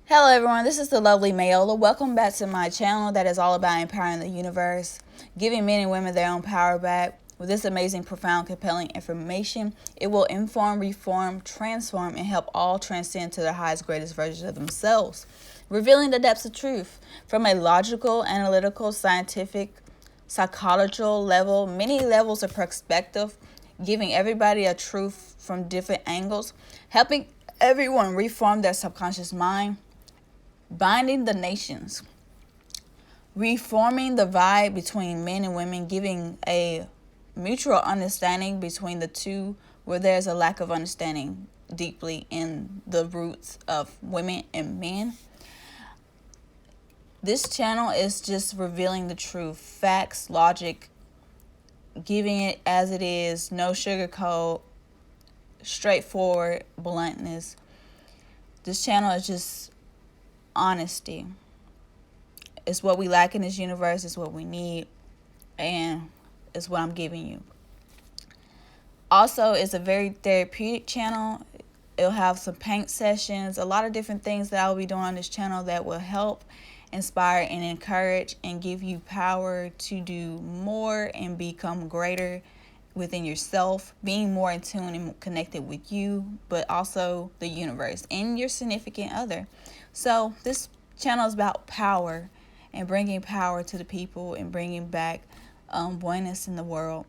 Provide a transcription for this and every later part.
Hello everyone, this is the lovely Mayola. Welcome back to my channel that is all about empowering the universe, giving men and women their own power back. With this amazing, profound, compelling information, it will inform, reform, transform, and help all transcend to their highest, greatest versions of themselves, revealing the depths of truth from a logical, analytical, scientific, psychological level, many levels of perspective, giving everybody a truth from different angles, helping everyone reform their subconscious mind, binding the nations, reforming the vibe between men and women, giving a mutual understanding between the two where there's a lack of understanding deeply in the roots of women and men. This channel is just revealing the truth, facts, logic, giving it as it is, no sugarcoat, straightforward bluntness. This channel is just honesty. It's what we lack in this universe. It's what we need. And it's what I'm giving you. Also, it's a very therapeutic channel. It'll have some paint sessions, a lot of different things that I will be doing on this channel that will help inspire and encourage and give you power to do more and become greater within yourself, being more in tune and connected with you, but also the universe and your significant other. So this channel is about power and bringing power to the people and bringing back oneness in the world.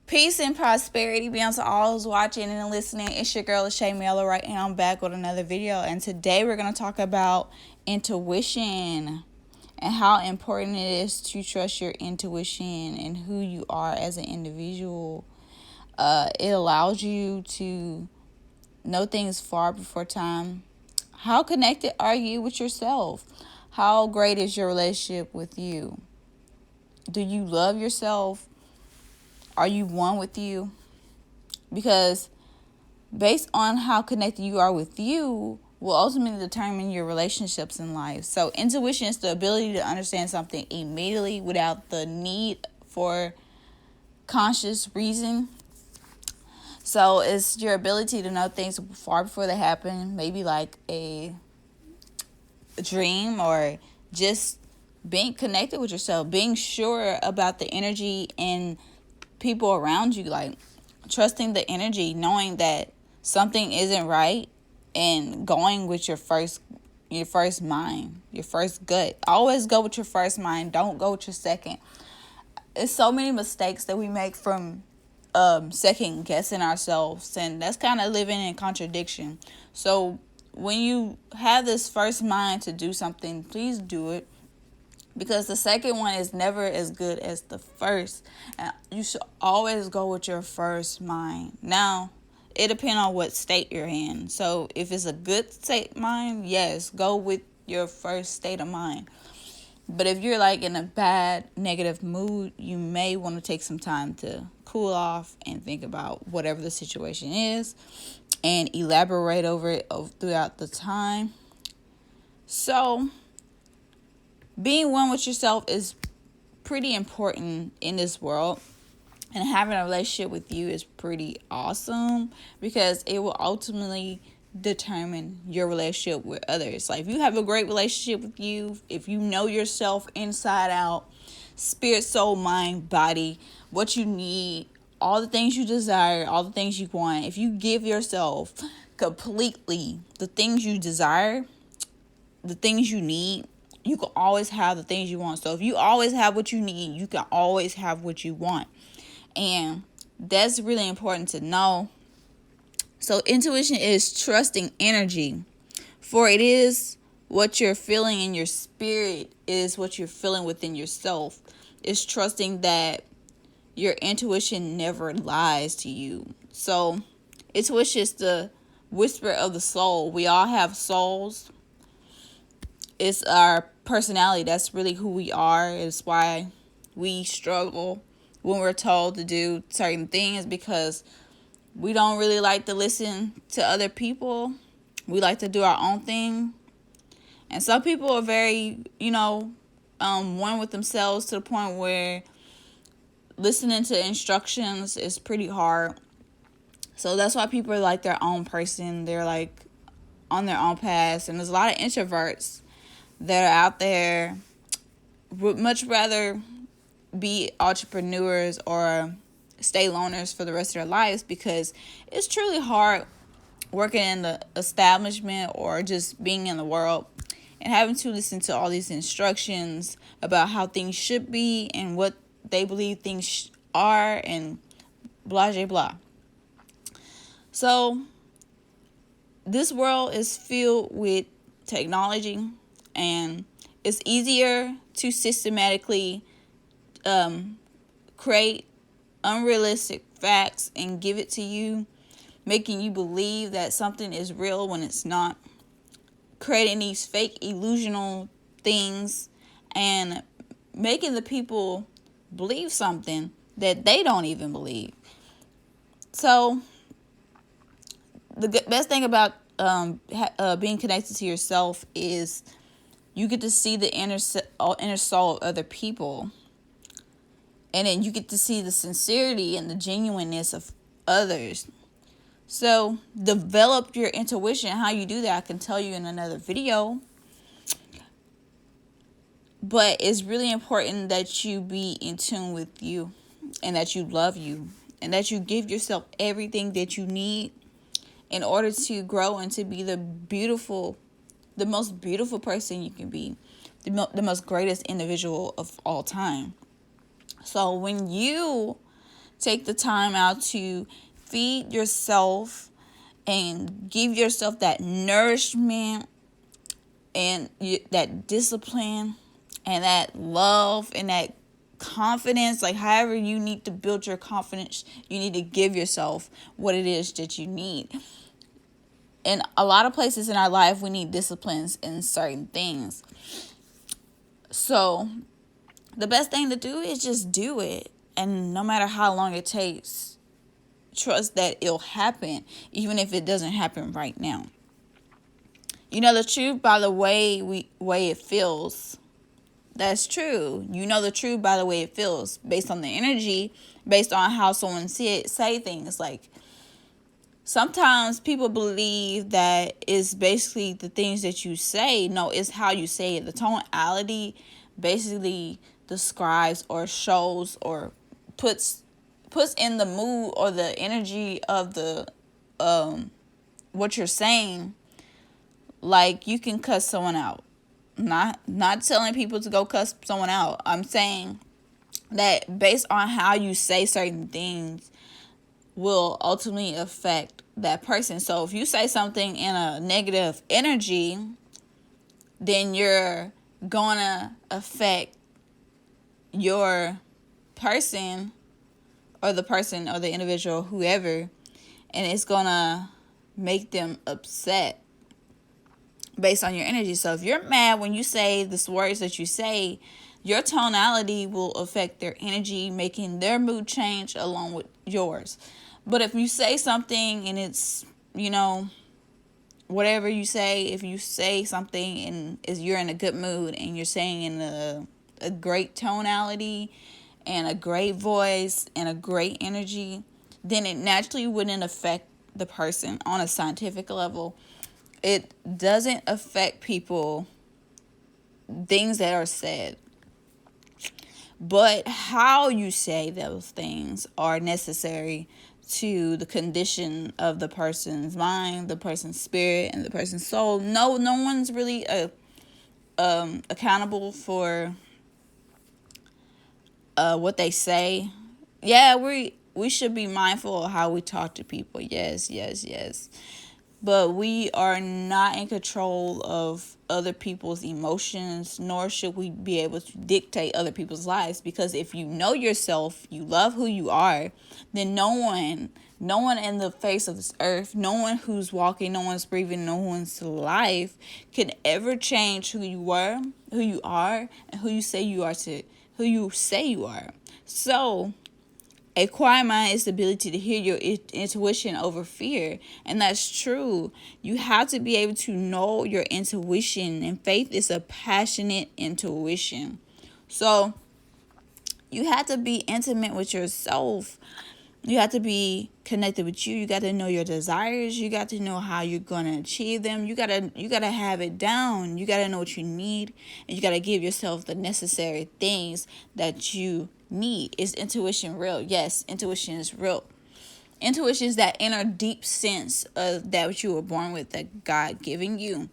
Peace and prosperity be unto all who's watching and listening. It's your girl, Shay Miller, right now. I'm back with another video. And today we're going to talk about intuition and how important it is to trust your intuition and who you are as an individual. It allows you to know things far before time. How connected are you with yourself? How great is your relationship with you? Do you love yourself? Are you one with you? Because based on how connected you are with you will ultimately determine your relationships in life. So intuition is the ability to understand something immediately without the need for conscious reason. So it's your ability to know things far before they happen, maybe like a dream, or just being connected with yourself, being sure about the energy and people around you, like trusting the energy, knowing that something isn't right, and going with your first mind, your first gut. Always go with your first mind. Don't go with your second. It's so many mistakes that we make from second guessing ourselves, and that's kind of living in contradiction. So when you have this first mind to do something, please do it, because the second one is never as good as the first. And you should always go with your first mind. Now, it depends on what state you're in. So if it's a good state mind, yes, go with your first state of mind. But if you're like in a bad, negative mood, you may want to take some time to cool off and think about whatever the situation is and elaborate over it throughout the time. So being one with yourself is pretty important in this world, and having a relationship with you is pretty awesome, because it will ultimately determine your relationship with others. Like if you have a great relationship with you, if you know yourself inside out, spirit, soul, mind, body, what you need, all the things you desire, all the things you want, if you give yourself completely the things you desire, the things you need, you can always have the things you want. So if you always have what you need, you can always have what you want. And that's really important to know. So intuition is trusting energy, for it is what you're feeling in your spirit, is what you're feeling within yourself. It's trusting that your intuition never lies to you. So intuition is the whisper of the soul. We all have souls. It's our personality. That's really who we are. It's why we struggle when we're told to do certain things, because we don't really like to listen to other people. We like to do our own thing. And some people are very, one with themselves to the point where listening to instructions is pretty hard. So that's why people are like their own person. They're like on their own path. And there's a lot of introverts that are out there would much rather be entrepreneurs or stay loners for the rest of their lives, because it's truly hard working in the establishment or just being in the world and having to listen to all these instructions about how things should be and what they believe things are and blah, blah, blah. So this world is filled with technology, and it's easier to systematically create unrealistic facts and give it to you, making you believe that something is real when it's not, creating these fake illusional things and making the people believe something that they don't even believe. So the best thing about being connected to yourself is you get to see the inner soul of other people. And then you get to see the sincerity and the genuineness of others. So develop your intuition. How you do that, I can tell you in another video. But it's really important that you be in tune with you, and that you love you, and that you give yourself everything that you need in order to grow and to be the most beautiful person you can be, the most greatest individual of all time. So when you take the time out to feed yourself and give yourself that nourishment and that discipline and that love and that confidence, like however you need to build your confidence, you need to give yourself what it is that you need. In a lot of places in our life, we need disciplines in certain things. So the best thing to do is just do it. And no matter how long it takes, trust that it'll happen, even if it doesn't happen right now. You know the truth by the way it feels. That's true. You know the truth by the way it feels, based on the energy, based on how someone say things. Like sometimes people believe that it's basically the things that you say. No, it's how you say it. The tonality basically describes or shows or puts in the mood or the energy of the what you're saying. Like you can cuss someone out. Not telling people to go cuss someone out. I'm saying that based on how you say certain things will ultimately affect that person. So if you say something in a negative energy, then you're gonna affect your person or the individual, whoever, and it's gonna make them upset based on your energy. So if you're mad when you say the words that you say, your tonality will affect their energy, making their mood change along with yours. But if you say something and it's, whatever you say, if you say something and you're in a good mood and you're saying in a great tonality and a great voice and a great energy, then it naturally wouldn't affect the person on a scientific level, it doesn't affect people, things that are said. But how you say those things are necessary to the condition of the person's mind, the person's spirit, and the person's soul. No one's really accountable for what they say. Yeah, we should be mindful of how we talk to people. Yes, yes, yes. But we are not in control of other people's emotions, nor should we be able to dictate other people's lives. Because if you know yourself, you love who you are, then no one in the face of this earth, no one who's walking, no one's breathing, no one's alive can ever change who you were, who you are, and who you say you are to who you say you are. So a quiet mind is the ability to hear your intuition over fear. And that's true. You have to be able to know your intuition. And faith is a passionate intuition. So you have to be intimate with yourself. You have to be connected with you. You got to know your desires. You got to know how you're gonna achieve them. You gotta have it down. You gotta know what you need, and you gotta give yourself the necessary things that you need. Is intuition real? Yes, intuition is real. Intuition is that inner deep sense of that which you were born with, that God giving you,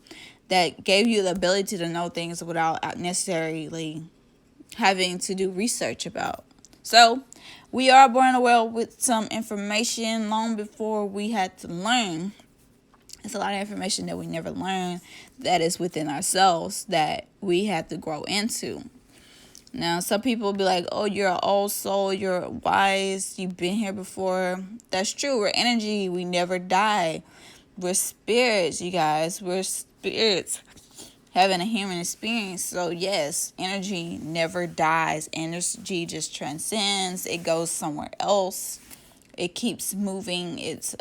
that gave you the ability to know things without necessarily having to do research about. So we are born in the world with some information long before we had to learn. It's a lot of information that we never learned that is within ourselves that we have to grow into. Now, some people will be like, oh, you're an old soul, you're wise, you've been here before. That's true. We're energy. We never die. We're spirits, you guys. We're spirits having a human experience. So yes, energy never dies. Energy just transcends. It goes somewhere else. It keeps moving. It's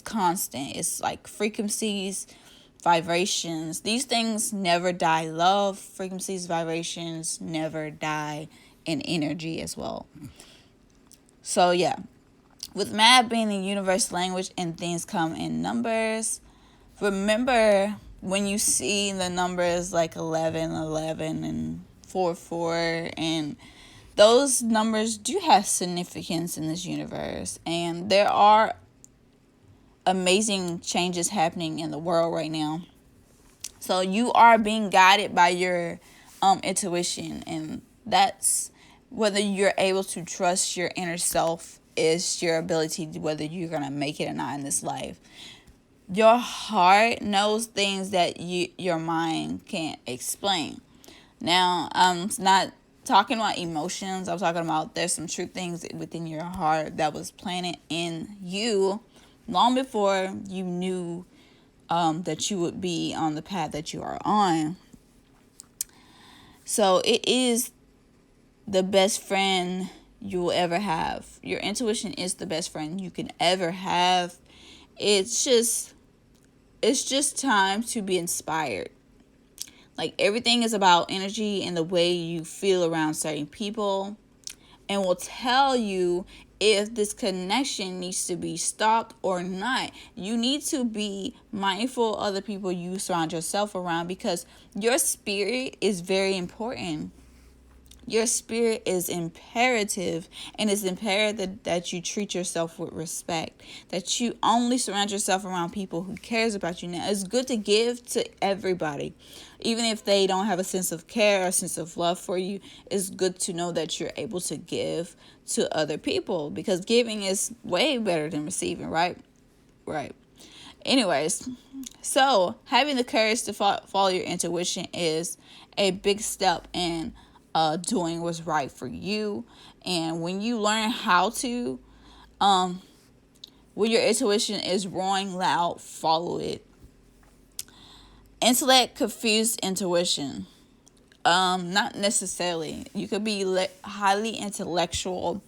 constant. It's like frequencies, vibrations. These things never die. Love, frequencies, vibrations never die, in energy as well. So yeah, with math being the universal language and things come in numbers, remember when you see the numbers like 11, 11, and 4, 4, and those numbers do have significance in this universe. And there are amazing changes happening in the world right now. So you are being guided by your intuition. And that's whether you're able to trust your inner self is your ability to whether you're going to make it or not in this life. Your heart knows things that your mind can't explain. Now, I'm not talking about emotions. I'm talking about there's some true things within your heart that was planted in you long before you knew that you would be on the path that you are on. So it is the best friend you will ever have. Your intuition is the best friend you can ever have. It's just time to be inspired. Like everything is about energy and the way you feel around certain people, and will tell you if this connection needs to be stopped or not. You need to be mindful of the people you surround yourself around, because your spirit is very important. Your spirit is imperative, and it's imperative that you treat yourself with respect, that you only surround yourself around people who cares about you. Now, it's good to give to everybody, even if they don't have a sense of care or a sense of love for you. It's good to know that you're able to give to other people, because giving is way better than receiving, right? Right. Anyways, so having the courage to follow your intuition is a big step in doing what's right for you. And when you learn how to, when your intuition is roaring loud, follow it. Intellect confused intuition. Not necessarily. You could be highly intellectual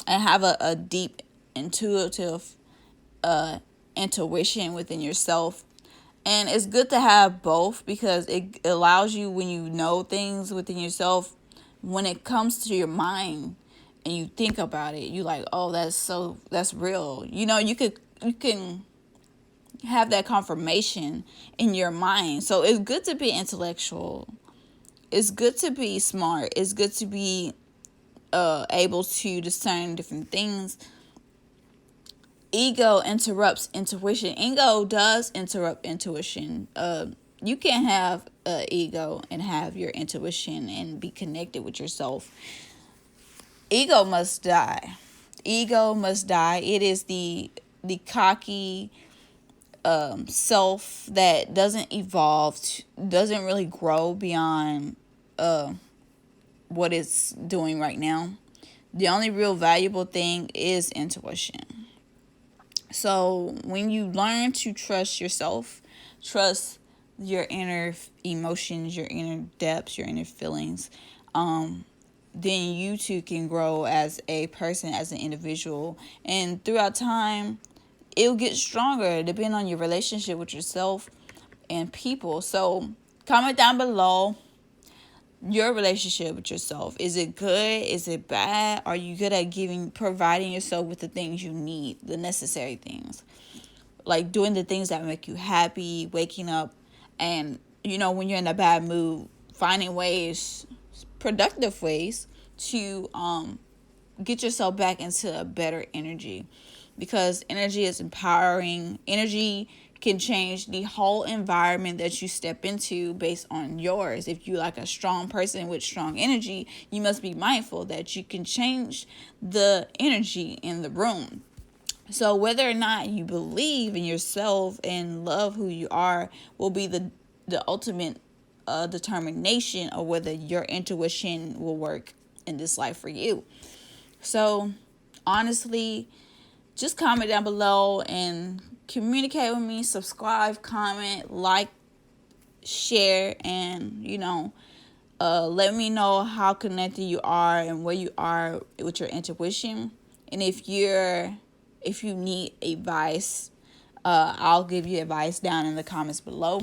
and have a deep intuitive intuition within yourself. And it's good to have both, because it allows you, when you know things within yourself, when it comes to your mind and you think about it, you like, oh, that's real. You can have that confirmation in your mind. So it's good to be intellectual. It's good to be smart. It's good to be able to discern different things. Ego interrupts intuition. Ego does interrupt intuition. You can't have ego and have your intuition and be connected with yourself. Ego must die. Ego must die. It is the cocky self that doesn't evolve, doesn't really grow beyond what it's doing right now. The only real valuable thing is intuition. So when you learn to trust yourself, trust your inner emotions, your inner depths, your inner feelings, then you too can grow as a person, as an individual. And throughout time, it'll get stronger depending on your relationship with yourself and people. So comment down below your relationship with yourself. Is it good? Is it bad? Are you good at providing yourself with the things you need, the necessary things? Like doing the things that make you happy, waking up, and when you're in a bad mood, finding ways, productive ways to get yourself back into a better energy, because energy is empowering. Energy can change the whole environment that you step into based on yours. If you like a strong person with strong energy, you must be mindful that you can change the energy in the room. So whether or not you believe in yourself and love who you are will be the ultimate determination of whether your intuition will work in this life for you. So honestly, just comment down below and communicate with me. Subscribe, comment, like, share, and let me know how connected you are and where you are with your intuition. And if you need advice, I'll give you advice down in the comments below.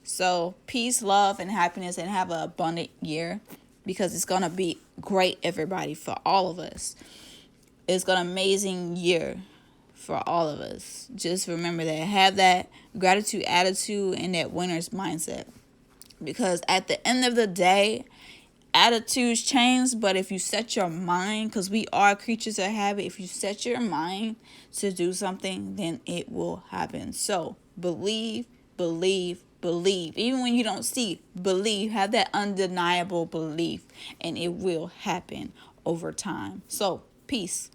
So peace, love, and happiness, and have an abundant year, because it's gonna be great, everybody, for all of us. It's an amazing year for all of us. Just remember that. Have that gratitude attitude and that winner's mindset. Because at the end of the day, attitudes change, but if you set your mind, because we are creatures of habit, if you set your mind to do something, then it will happen. So believe, believe, believe. Even when you don't see, believe. Have that undeniable belief, and it will happen over time. So peace.